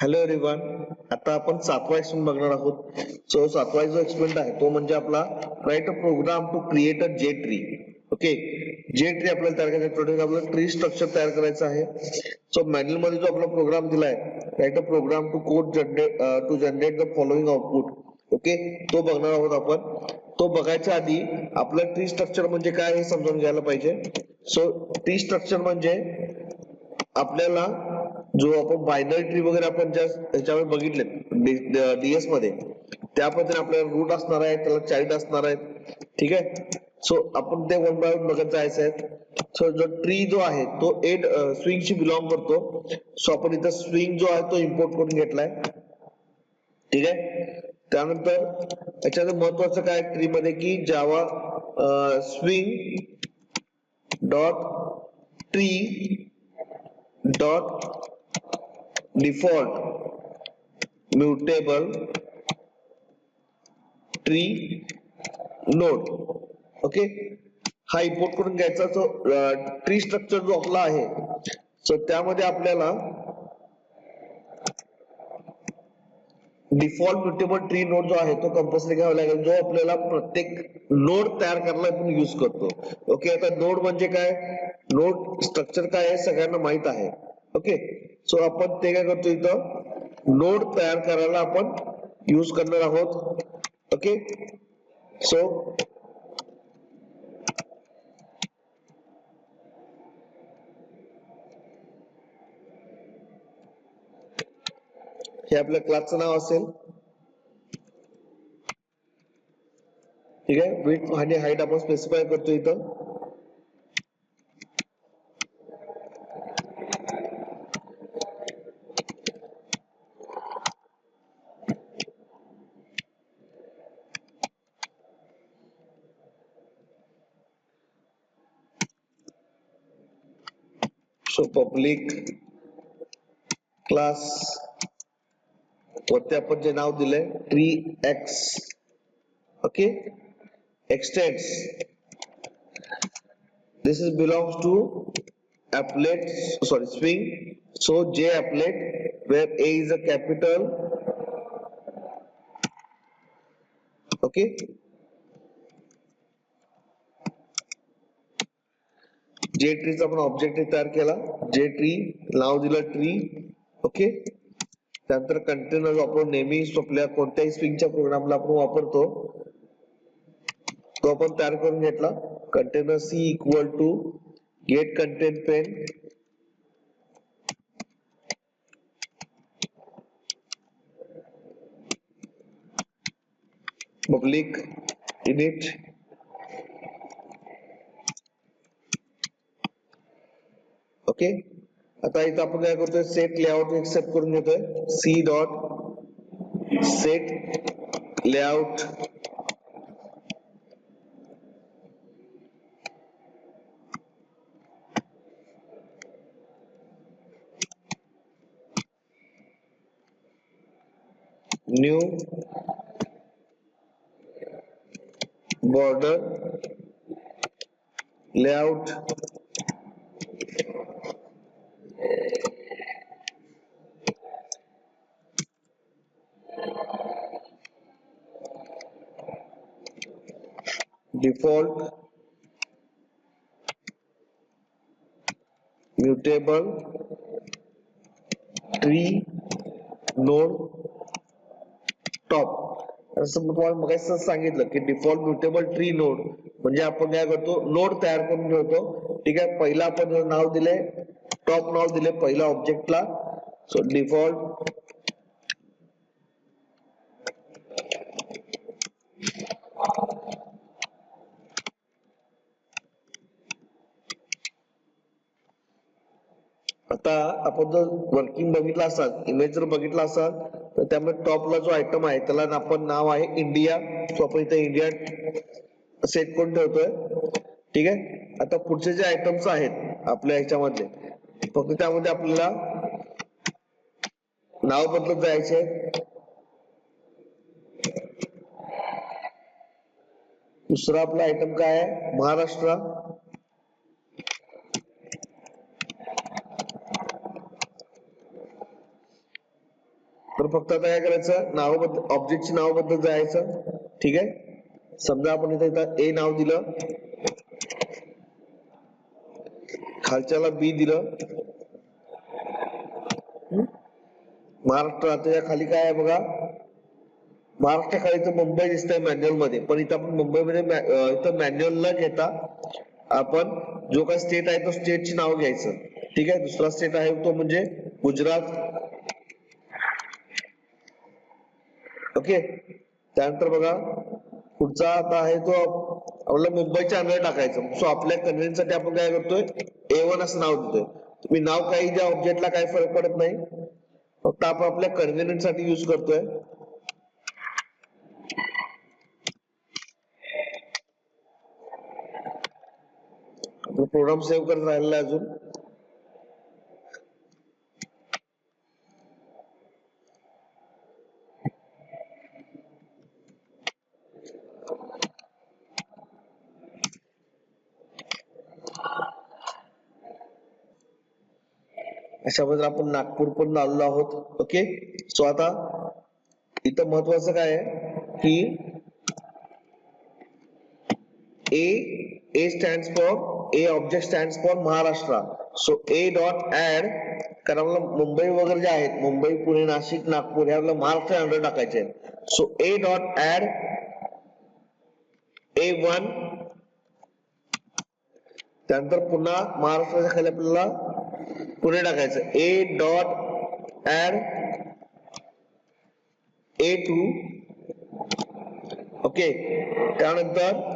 Hello everyone. आता आपण 7वा experiment बघणार आहोत. सो 7वा जो एक्सपेरिमेंट आहे तो म्हणजे आपला write a program to create a J tree. Okay, जे ट्री आपल्याला तयार करायचं आहे. आपल्याला ट्री स्ट्रक्चर तयार करायचं आहे. सो मॅन्युअल मध्ये जो आपला प्रोग्राम दिलाय, write a program to code generate the following output. Okay, तो बघणार आहोत आपण. तो बघायच्या आधी आपलं ट्री स्ट्रक्चर म्हणजे काय हे समजून घ्यायला पाहिजे. सो ट्री स्ट्रक्चर म्हणजे आपल्याला जो आपण बायनरी ट्री वगैरे आपण ज्या ह्याच्यावर बघितले डीएस मध्ये, त्या पद्धतीने आपल्याला रूट असणार आहे, त्याला चाइल्ड असणार आहे. ठीक आहे. सो आपण ते वन बाय वन बघत जायचं आहे. सो जो ट्री जो आहे तो एड स्विंगशी बिलॉंग करतो. सो आपण इथं स्विंग जो आहे तो इम्पोर्ट करून घेतलाय. ठीक आहे. त्यानंतर याच्यात महत्वाचं काय ट्री मध्ये की Java swing dot tree dot default mutable tree node. Okay, हा इम्पोर्ट करून घ्यायचा. जो ट्री स्ट्रक्चर जो आपला आहे, सो त्यामध्ये आपल्याला डिफॉल्ट म्युटेबल ट्री नोड जो आहे तो कंपल्सरी घ्यावा लागेल, जो आपल्याला प्रत्येक नोड तयार करायला आपण यूज करतो. ओके, आता नोड म्हणजे काय, नोड स्ट्रक्चर काय आहे सगळ्यांना माहित आहे. ओके, सो आपण ते काय करतो, इथं नोड तयार करायला आपण यूज करणार आहोत. ओके, सो हे आपल्या क्लासचं नाव असेल. ठीक आहे. विड्थ आणि हाईट आपण स्पेसिफाय करतो इथं. सो पब्लिक क्लास वरती आपण जे नाव दिलंय tree x. Okay, extends, this is belongs to applet, sorry, swing. So j applet where a is a capital. Okay, जे ट्रीचा आपण ऑब्जेक्ट तयार केला. जे ट्री नाव दिलं ट्री. ओके, त्यानंतर कंटेनर आपण नेहमी आपल्या कोणत्याही स्विंगच्या प्रोग्रामला आपण वापरतो तो आपण तयार करून घेतला. Container C equal to get content pane public init. Okay, आता इथं आपण काय करतोय, सेट लेआउट एक्सेप्ट करून घेतोय. C dot set layout new border layout default mutable tree node top. असं तुम्हाला मगाशी सांगितलं की डिफॉल्ट म्युटेबल ट्री नोड म्हणजे आपण काय करतो, नोड तयार करून ठेवतो. ठीक आहे. पहिला आपण नाव दिले, टॉप नाव दिले पहिल्या ऑब्जेक्टला. सो डिफॉल्ट आता आपण जर वर्किंग बघितला असाल, इमेज जर बघितला असाल तर त्यामध्ये टॉपला जो आयटम आहे त्याला आपण नाव आहे इंडिया. सो आपण इथे इंडिया सेट करून ठेवतोय. ठीक आहे. आता पुढचे जे आयटम्स आहेत आपल्या ह्याच्यामध्ये, फक्त त्यामध्ये आपल्याला नाव बदलत जायचे. दुसरा आपला आयटम काय आहे, महाराष्ट्र. तर फक्त आता काय करायचं, नावाबद्दल ऑब्जेक्टची नावाबद्दल जायचं. ठीक आहे, समजा आपण इथं ए नाव दिलं, खालच्याला बी दिलं, महाराष्ट्र. त्याच्या खाली काय आहे बघा, महाराष्ट्र खाली इथं मुंबई दिसतंय मॅन्युअल मध्ये, पण इथं आपण मुंबईमध्ये इथं मॅन्युअल न घेता आपण जो काही स्टेट आहे तो स्टेटची नाव घ्यायचं. ठीक आहे, दुसरा स्टेट आहे तो म्हणजे गुजरात. ओके, त्यानंतर बघा पुढचा आता आहे तो आपल्याला मुंबईच्या अंडर टाकायचं. सो आपल्या कन्व्हिनियन्स साठी आपण काय करतोय, A1 असं नाव देतोय. तुम्ही नाव काही ज्या ऑब्जेक्टला काही फरक पडत नाही, फक्त आपण आपल्या कन्व्हिनियन्स साठी युज करतोय. प्रोग्राम सेव्ह करत राहिलेला आहे अजून. अशाप्रकारे आपण नागपूर पण आलेलो आहोत. ओके, सो आता इथं महत्वाचं काय आहे की A stands for A object stands for Maharashtra. So A dot add, कारण आपल्याला मुंबई वगैरे जे आहेत, मुंबई, पुणे, नाशिक, नागपूर हे आपल्याला महाराष्ट्र अंडर टाकायचे आहेत. So A dot add A1, त्यानंतर पुन्हा महाराष्ट्राच्या खाली आपल्याला पुणे टाकायचं. A dot add A2. Okay, त्यानंतर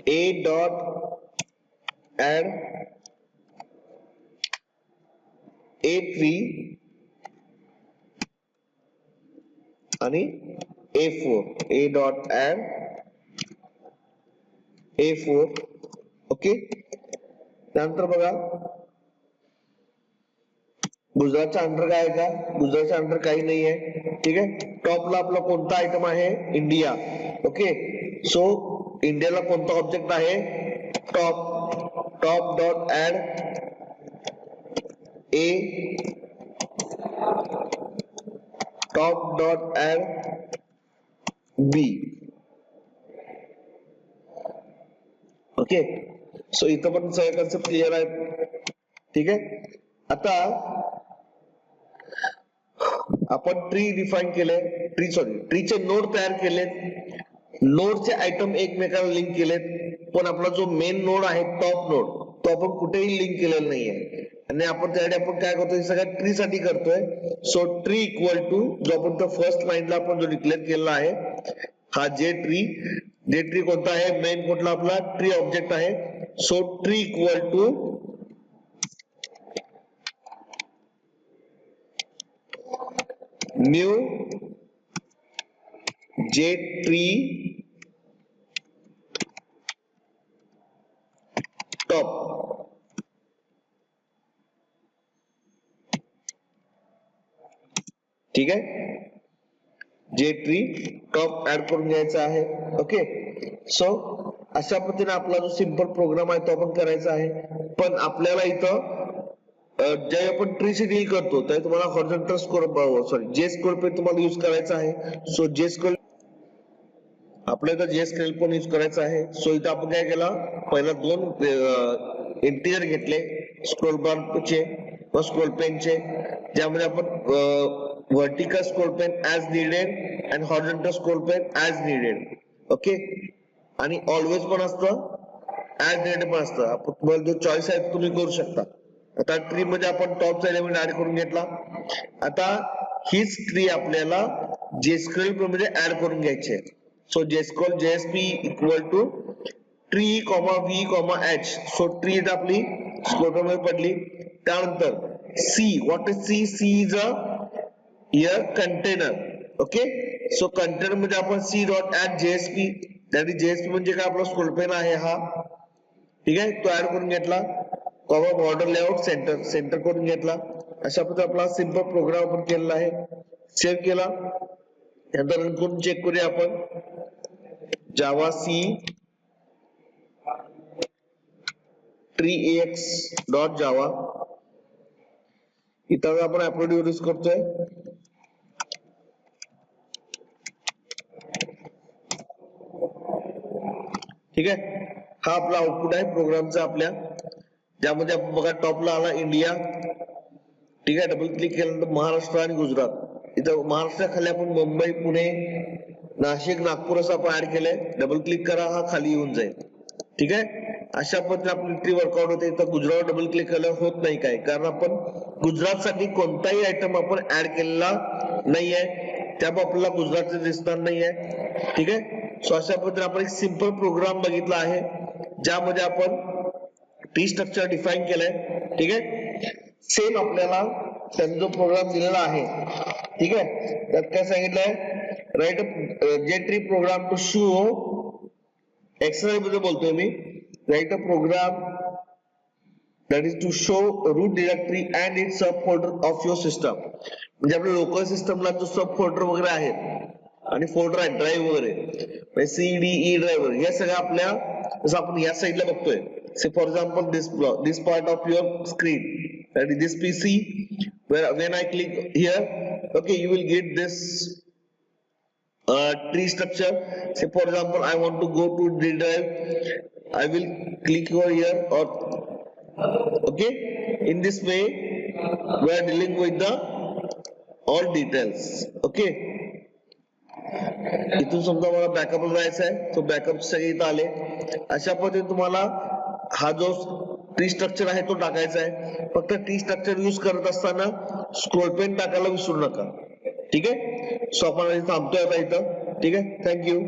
A dot add A3 आणि A4. A dot add A4. Okay, त्यानंतर बघा गुजरातच्या अंडर काय आहे का, गुजरातच्या अंडर काही नाही आहे. ठीक आहे, टॉपला आपला कोणता आयटम आहे, इंडिया. ओके, सो इंडियाला कोणता ऑब्जेक्ट आहे, टॉप. टॉप डॉट ऍड ए, टॉप डॉट ऍड बी. ओके, सो इथं पण सगळे कन्सेप्ट क्लिअर आहेत. ठीक आहे, आता आपण ट्री डिफाईन केले, ट्रीचे नोड तयार केलेत, नोडचे आयटम एकमेकांना लिंक केलेत, पण आपला जो मेन नोड आहे टॉप नोड तो आपण कुठेही लिंक केलेला नाहीये. आणि आपण त्यासाठी आपण काय करतोय, सगळ्या ट्री साठी करतोय. सो ट्री इक्वल टू जो आपण फर्स्ट लाईनला आपण जो डिक्लेअर केलेला आहे हा जे ट्री कोणता आहे, मेन कुठला आपला ट्री ऑब्जेक्ट आहे. So tree equal to new J tree top. ठीक आहे, जे ट्री टॉप ऍड करून घ्यायचा आहे. ओके, सो अशा पद्धतीने आपला जो सिंपल प्रोग्राम आहे तो आपण करायचा आहे. पण आपल्याला इथं जे आपण ट्रीशी डील करतो त्या तुम्हाला हॉरिझॉन्टल स्कोर जे स्कोर तुम्हाला युज करायचा आहे. सो जे स्कोर आपल्याला जे स्केल पण युज करायचा आहे. सो इथं आपण काय केलं, पहिला दोन इंटिजर घेतले स्क्रोल बारचे व स्क्रोल पेनचे, ज्यामध्ये आपण vertical scroll pane as needed and horizontal scroll pane as needed. Okay, आणि ऑलवेज पण असतं, ऍज नीडेड पण असतं. आपण तुम्हाला जो चॉईस आहे तुम्ही करू शकता. आता ट्री मध्ये आपण टॉपचा एलिमेंट ऍड करून घेतला. आता हीच ट्री आपल्याला जेएसक्यूएल मध्ये ऍड करून घ्यायची आहे. So JScroll JSP equal to tree comma V comma H. So tree आपली स्कोर मध्ये पडली. त्यानंतर C, what is C, C is a here container. Okay, so container मध्ये आपण C dot add JSP, JSP म्हणजे काय आपला स्क्रोल पेन आहे हा. ठीक आहे, तो ऍड करून घेतला. कॉमा बॉर्डर लेआउट सेंटर करून घेतला. अशा पद्धतीने आपला सिंपल प्रोग्राम आपण केलेला आहे. सेव्ह केला, त्यानंतर रन करून चेक करूया आपण. जावा सी treeax.java. इथं आपण अपलोड यूज करतोय. ठीक आहे, हा आपला आउटपुट आहे प्रोग्रामचा आपल्या, ज्यामध्ये आपण बघा टॉपला आला इंडिया. ठीक आहे, डबल क्लिक केल्यानंतर महाराष्ट्र आणि गुजरात. इथं महाराष्ट्राखाली आपण मुंबई, पुणे, नाशिक, नागपूर असं आपण ऍड केलंय. डबल क्लिक करा, हा खाली येऊन जाईल. ठीक आहे, अशा पद्धतीने आपली ट्री वर्कआउट होते. इथं गुजरात डबल क्लिक केलं होत नाही काय, कारण आपण गुजरातसाठी कोणताही आयटम आपण ऍड केलेला नाहीये, त्यामुळे आपल्याला गुजरातचे दिसणार नाहीये. ठीक आहे, सो अशा पद्धतीने आपण एक सिंपल प्रोग्राम बघितला आहे, ज्यामध्ये आपण ट्री स्ट्रक्चर डिफाईन केलंय. ठीक आहे, सेम आपल्याला त्यांनी जो प्रोग्राम दिलेला आहे, ठीक आहे, त्यात काय सांगितलंय, राईट जे tree program to show, exercise मध्ये बोलतोय मी, right a program that is to show root directory and its subfolder of your system. म्हणजे आपल्या लोकल सिस्टमला जो सब फोल्डर वगैरे आहेत आणि फोल्डर आहेत ड्राईव्ह वगैरे, CDE ड्राईव्ह, हे सगळं आपल्या, जसं आपण या साईडला बघतोय, say for example this part of your screen, that is this PC, where when I click here, okay, you will get this tree structure. Say for example I want to go to the drive, I will click over here, or okay, in this way we are dealing with the all details. Okay, इथून समजा मला बॅकअपला जायचं आहे, तो backup सगळे इथं आले. अशा पद्धतीने तुम्हाला हा जो ट्री स्ट्रक्चर आहे तो टाकायचा आहे. फक्त ट्री स्ट्रक्चर यूज करत असताना स्क्रोल पेन टाकायला विसरू नका. ठीक आहे, सो आपण थांबतोय आता इथं. ठीक आहे, थँक्यू.